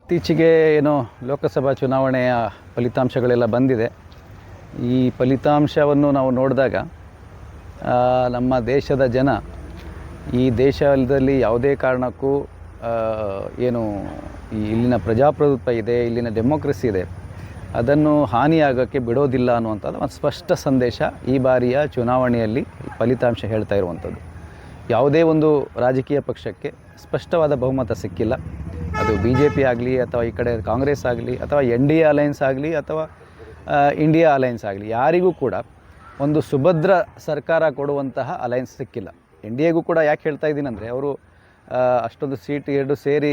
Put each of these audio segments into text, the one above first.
ಇತ್ತೀಚೆಗೆ ಏನೋ ಲೋಕಸಭಾ ಚುನಾವಣೆಯ ಫಲಿತಾಂಶಗಳೆಲ್ಲ ಬಂದಿದೆ. ಈ ಫಲಿತಾಂಶವನ್ನು ನಾವು ನೋಡಿದಾಗ ನಮ್ಮ ದೇಶದ ಜನ ಈ ದೇಶದಲ್ಲಿ ಯಾವುದೇ ಕಾರಣಕ್ಕೂ ಏನು ಇಲ್ಲಿನ ಪ್ರಜಾಪ್ರಭುತ್ವ ಇದೆ, ಇಲ್ಲಿನ ಡೆಮೋಕ್ರಸಿ ಇದೆ, ಅದನ್ನು ಹಾನಿಯಾಗೋಕ್ಕೆ ಬಿಡೋದಿಲ್ಲ ಅನ್ನುವಂಥದ್ದು ಒಂದು ಸ್ಪಷ್ಟ ಸಂದೇಶ ಈ ಬಾರಿಯ ಚುನಾವಣೆಯಲ್ಲಿ ಫಲಿತಾಂಶ ಹೇಳ್ತಾ ಇರುವಂಥದ್ದು. ಯಾವುದೇ ಒಂದು ರಾಜಕೀಯ ಪಕ್ಷಕ್ಕೆ ಸ್ಪಷ್ಟವಾದ ಬಹುಮತ ಸಿಕ್ಕಿಲ್ಲ. ಅದು BJP ಆಗಲಿ ಅಥವಾ ಈ ಕಡೆ ಕಾಂಗ್ರೆಸ್ ಆಗಲಿ ಅಥವಾ NDA ಅಲಯನ್ಸ್ ಆಗಲಿ ಅಥವಾ ಇಂಡಿಯಾ ಅಲಯನ್ಸ್ ಆಗಲಿ, ಯಾರಿಗೂ ಕೂಡ ಒಂದು ಸುಭದ್ರ ಸರ್ಕಾರ ಕೊಡುವಂತಹ ಅಲಯನ್ಸ್ ಸಿಕ್ಕಿಲ್ಲ. NDAಗೂ ಕೂಡ ಯಾಕೆ ಹೇಳ್ತಾ ಇದ್ದೀನಿ ಅಂದರೆ, ಅವರು ಅಷ್ಟೊಂದು ಸೀಟ್ ಎರಡು ಸೇರಿ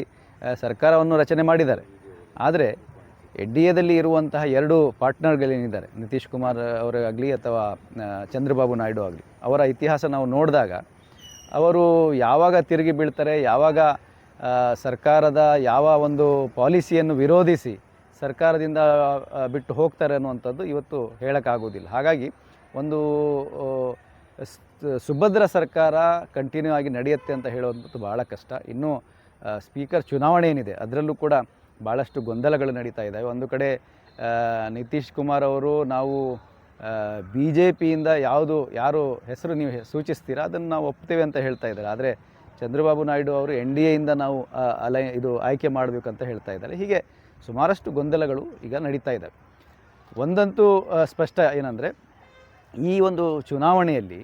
ಸರ್ಕಾರವನ್ನು ರಚನೆ ಮಾಡಿದ್ದಾರೆ. ಆದರೆ NDAದಲ್ಲಿ ಇರುವಂತಹ ಎರಡು ಪಾರ್ಟ್ನರ್ಗಳೇನಿದ್ದಾರೆ, ನಿತೀಶ್ ಕುಮಾರ್ ಅವರಾಗಲಿ ಅಥವಾ ಚಂದ್ರಬಾಬು ನಾಯ್ಡು ಆಗಲಿ, ಅವರ ಇತಿಹಾಸ ನಾವು ನೋಡಿದಾಗ ಅವರು ಯಾವಾಗ ತಿರುಗಿ ಬೀಳ್ತಾರೆ, ಯಾವಾಗ ಸರ್ಕಾರದ ಯಾವ ಒಂದು ಪಾಲಿಸಿಯನ್ನು ವಿರೋಧಿಸಿ ಸರ್ಕಾರದಿಂದ ಬಿಟ್ಟು ಹೋಗ್ತಾರೆ ಅನ್ನುವಂಥದ್ದು ಇವತ್ತು ಹೇಳೋಕ್ಕಾಗೋದಿಲ್ಲ. ಹಾಗಾಗಿ ಒಂದು ಸುಭದ್ರ ಸರ್ಕಾರ ಕಂಟಿನ್ಯೂ ಆಗಿ ನಡೆಯುತ್ತೆ ಅಂತ ಹೇಳುವಂಥದ್ದು ಭಾಳ ಕಷ್ಟ. ಇನ್ನೂ ಸ್ಪೀಕರ್ ಚುನಾವಣೆ ಏನಿದೆ ಅದರಲ್ಲೂ ಕೂಡ ಭಾಳಷ್ಟು ಗೊಂದಲಗಳು ನಡೀತಾ ಇದ್ದಾವೆ. ಒಂದು ಕಡೆ ನಿತೀಶ್ ಕುಮಾರ್ ಅವರು ನಾವು BJPಯಿಂದ ಯಾರು ಹೆಸರು ನೀವು ಸೂಚಿಸ್ತೀರಾ ಅದನ್ನು ನಾವು ಒಪ್ತೇವೆ ಅಂತ ಹೇಳ್ತಾ ಇದ್ದಾರೆ. ಆದರೆ ಚಂದ್ರಬಾಬು ನಾಯ್ಡು ಅವರು NDAಯಿಂದ ನಾವು ಆಯ್ಕೆ ಮಾಡಬೇಕಂತ ಹೇಳ್ತಾ ಇದ್ದಾರೆ. ಹೀಗೆ ಸುಮಾರಷ್ಟು ಗೊಂದಲಗಳು ಈಗ ನಡೀತಾ ಇದ್ದಾವೆ. ಒಂದಂತೂ ಸ್ಪಷ್ಟ ಏನಂದರೆ, ಈ ಒಂದು ಚುನಾವಣೆಯಲ್ಲಿ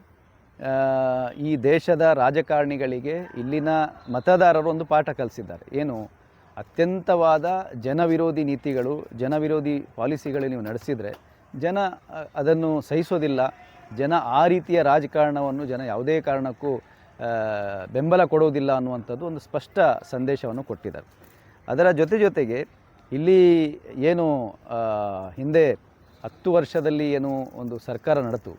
ಈ ದೇಶದ ರಾಜಕಾರಣಿಗಳಿಗೆ ಇಲ್ಲಿನ ಮತದಾರರು ಒಂದು ಪಾಠ ಕಲಿಸಿದ್ದಾರೆ. ಏನು, ಅತ್ಯಂತವಾದ ಜನವಿರೋಧಿ ನೀತಿಗಳು, ಜನವಿರೋಧಿ ಪಾಲಿಸಿಗಳು ನೀವು ನಡೆಸಿದರೆ ಜನ ಅದನ್ನು ಸಹಿಸೋದಿಲ್ಲ. ಜನ ಆ ರೀತಿಯ ರಾಜಕಾರಣವನ್ನು ಜನ ಯಾವುದೇ ಕಾರಣಕ್ಕೂ ಬೆಂಬಲ ಕೊಡುವುದಿಲ್ಲ ಅನ್ನುವಂಥದ್ದು ಒಂದು ಸ್ಪಷ್ಟ ಸಂದೇಶವನ್ನು ಕೊಟ್ಟಿದ್ದಾರೆ. ಅದರ ಜೊತೆಗೆ ಇಲ್ಲಿ ಏನು ಹಿಂದೆ 10 ವರ್ಷದಲ್ಲಿ ಏನು ಒಂದು ಸರ್ಕಾರ ನಡೆತು,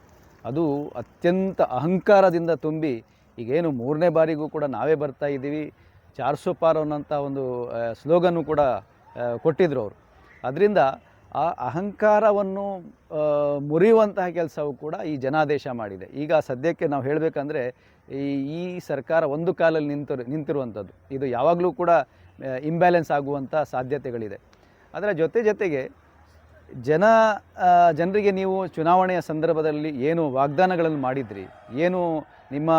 ಅದು ಅತ್ಯಂತ ಅಹಂಕಾರದಿಂದ ತುಂಬಿ ಈಗೇನು 3ನೇ ಬಾರಿಗೂ ಕೂಡ ನಾವೇ ಬರ್ತಾ ಇದ್ದೀವಿ, 400 ಪಾರ್ ಅನ್ನೋಂಥ ಒಂದು ಸ್ಲೋಗನ್ನು ಕೂಡ ಕೊಟ್ಟಿದ್ದರು ಅವರು. ಅದರಿಂದ ಆ ಅಹಂಕಾರವನ್ನು ಮುರಿಯುವಂತಹ ಕೆಲಸವೂ ಕೂಡ ಈ ಜನಾದೇಶ ಮಾಡಿದೆ. ಈಗ ಸದ್ಯಕ್ಕೆ ನಾವು ಹೇಳಬೇಕಂದ್ರೆ ಈ ಸರ್ಕಾರ ಒಂದು ಕಾಲಲ್ಲಿ ನಿಂತಿರುವಂಥದ್ದು, ಇದು ಯಾವಾಗಲೂ ಕೂಡ ಇಂಬ್ಯಾಲೆನ್ಸ್ ಆಗುವಂಥ ಸಾಧ್ಯತೆಗಳಿದೆ. ಅದರ ಜೊತೆಗೆ ಜನರಿಗೆ ನೀವು ಚುನಾವಣೆಯ ಸಂದರ್ಭದಲ್ಲಿ ಏನು ವಾಗ್ದಾನಗಳನ್ನು ಮಾಡಿದ್ರಿ, ಏನು ನಿಮ್ಮ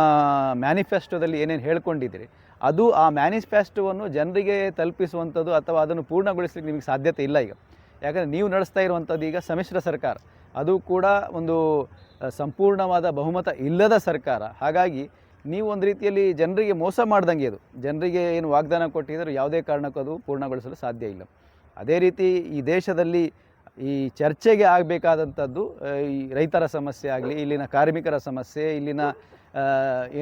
ಮ್ಯಾನಿಫೆಸ್ಟೋದಲ್ಲಿ ಏನೇನು ಹೇಳ್ಕೊಂಡಿದ್ರಿ, ಅದು ಆ ಮ್ಯಾನಿಫೆಸ್ಟೋವನ್ನು ಜನರಿಗೆ ತಲುಪಿಸುವಂಥದ್ದು ಅಥವಾ ಅದನ್ನು ಪೂರ್ಣಗೊಳಿಸಲಿಕ್ಕೆ ನಿಮಗೆ ಸಾಧ್ಯತೆ ಇಲ್ಲ ಈಗ. ಯಾಕಂದರೆ ನೀವು ನಡೆಸ್ತಾ ಇರುವಂಥದ್ದು ಈಗ ಸಮ್ಮಿಶ್ರ ಸರ್ಕಾರ, ಅದು ಕೂಡ ಒಂದು ಸಂಪೂರ್ಣವಾದ ಬಹುಮತ ಇಲ್ಲದ ಸರ್ಕಾರ. ಹಾಗಾಗಿ ನೀವು ಒಂದು ರೀತಿಯಲ್ಲಿ ಜನರಿಗೆ ಮೋಸ ಮಾಡ್ದಂಗೆ, ಅದು ಜನರಿಗೆ ಏನು ವಾಗ್ದಾನ ಕೊಟ್ಟಿದ್ದರೂ ಯಾವುದೇ ಕಾರಣಕ್ಕೂ ಅದು ಪೂರ್ಣಗೊಳಿಸಲು ಸಾಧ್ಯ ಇಲ್ಲ. ಅದೇ ರೀತಿ ಈ ದೇಶದಲ್ಲಿ ಈ ಚರ್ಚೆಗೆ ಆಗಬೇಕಾದಂಥದ್ದು ಈ ರೈತರ ಸಮಸ್ಯೆ ಆಗಲಿ, ಇಲ್ಲಿನ ಕಾರ್ಮಿಕರ ಸಮಸ್ಯೆ, ಇಲ್ಲಿನ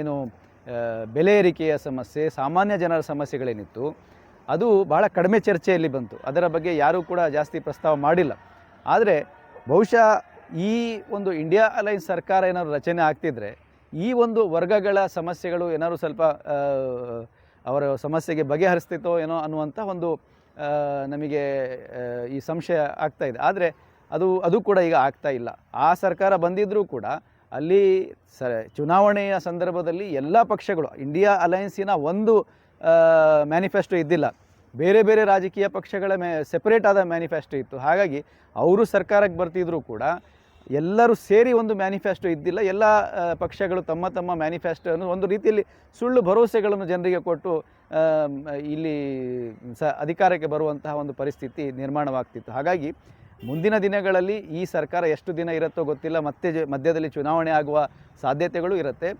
ಏನು ಬೆಲೆ ಏರಿಕೆಯ ಸಮಸ್ಯೆ, ಸಾಮಾನ್ಯ ಜನರ ಸಮಸ್ಯೆಗಳೇನಿತ್ತು ಅದು ಭಾಳ ಕಡಿಮೆ ಚರ್ಚೆಯಲ್ಲಿ ಬಂತು. ಅದರ ಬಗ್ಗೆ ಯಾರೂ ಕೂಡ ಜಾಸ್ತಿ ಪ್ರಸ್ತಾವ ಮಾಡಿಲ್ಲ. ಆದರೆ ಬಹುಶಃ ಈ ಒಂದು ಇಂಡಿಯಾ ಅಲೈನ್ಸ್ ಸರ್ಕಾರ ಏನಾದರೂ ರಚನೆ ಆಗ್ತಿದ್ರೆ ಈ ಒಂದು ವರ್ಗಗಳ ಸಮಸ್ಯೆಗಳು ಏನಾದರೂ ಸ್ವಲ್ಪ ಅವರ ಸಮಸ್ಯೆಗೆ ಬಗೆಹರಿಸ್ತಿತ್ತೋ ಏನೋ ಅನ್ನುವಂಥ ಒಂದು ನಮಗೆ ಈ ಸಂಶಯ ಆಗ್ತಾಯಿದೆ. ಆದರೆ ಅದು ಕೂಡ ಈಗ ಆಗ್ತಾ ಇಲ್ಲ. ಆ ಸರ್ಕಾರ ಬಂದಿದ್ದರೂ ಕೂಡ ಅಲ್ಲಿ ಚುನಾವಣೆಯ ಸಂದರ್ಭದಲ್ಲಿ ಎಲ್ಲ ಪಕ್ಷಗಳು, ಇಂಡಿಯಾ ಅಲೈನ್ಸಿನ ಒಂದು ಮ್ಯಾನಿಫೆಸ್ಟೋ ಇದ್ದಿಲ್ಲ, ಬೇರೆ ರಾಜಕೀಯ ಪಕ್ಷಗಳ ಸೆಪರೇಟ್ ಆದ ಮ್ಯಾನಿಫೆಸ್ಟೋ ಇತ್ತು. ಹಾಗಾಗಿ ಅವರು ಸರ್ಕಾರಕ್ಕೆ ಬರ್ತಿದ್ರೂ ಕೂಡ ಎಲ್ಲರೂ ಸೇರಿ ಒಂದು ಮ್ಯಾನಿಫೆಸ್ಟೋ ಇದ್ದಿಲ್ಲ. ಎಲ್ಲ ಪಕ್ಷಗಳು ತಮ್ಮ ಮ್ಯಾನಿಫೆಸ್ಟೋವನ್ನು ಒಂದು ರೀತಿಯಲ್ಲಿ ಸುಳ್ಳು ಭರವಸೆಗಳನ್ನು ಜನರಿಗೆ ಕೊಟ್ಟು ಇಲ್ಲಿ ಅಧಿಕಾರಕ್ಕೆ ಬರುವಂತಹ ಒಂದು ಪರಿಸ್ಥಿತಿ ನಿರ್ಮಾಣವಾಗ್ತಿತ್ತು. ಹಾಗಾಗಿ ಮುಂದಿನ ದಿನಗಳಲ್ಲಿ ಈ ಸರ್ಕಾರ ಎಷ್ಟು ದಿನ ಇರುತ್ತೋ ಗೊತ್ತಿಲ್ಲ, ಮತ್ತೆ ಮಧ್ಯದಲ್ಲಿ ಚುನಾವಣೆ ಆಗುವ ಸಾಧ್ಯತೆಗಳು ಇರುತ್ತೆ.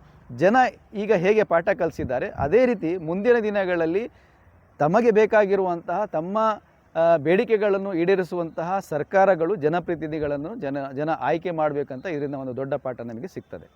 ಜನ ಈಗ ಹೇಗೆ ಪಾಠ ಕಲಿಸಿದ್ದಾರೆ ಅದೇ ರೀತಿ ಮುಂದಿನ ದಿನಗಳಲ್ಲಿ ತಮಗೆ ಬೇಕಾಗಿರುವಂತಹ ತಮ್ಮ ಬೇಡಿಕೆಗಳನ್ನು ಈಡೇರಿಸುವಂತಹ ಸರ್ಕಾರಗಳು, ಜನಪ್ರತಿನಿಧಿಗಳನ್ನು ಜನ ಆಯ್ಕೆ ಮಾಡಬೇಕಂತ ಇದರಿಂದ ಒಂದು ದೊಡ್ಡ ಪಾಠ ನಮಗೆ ಸಿಗ್ತದೆ.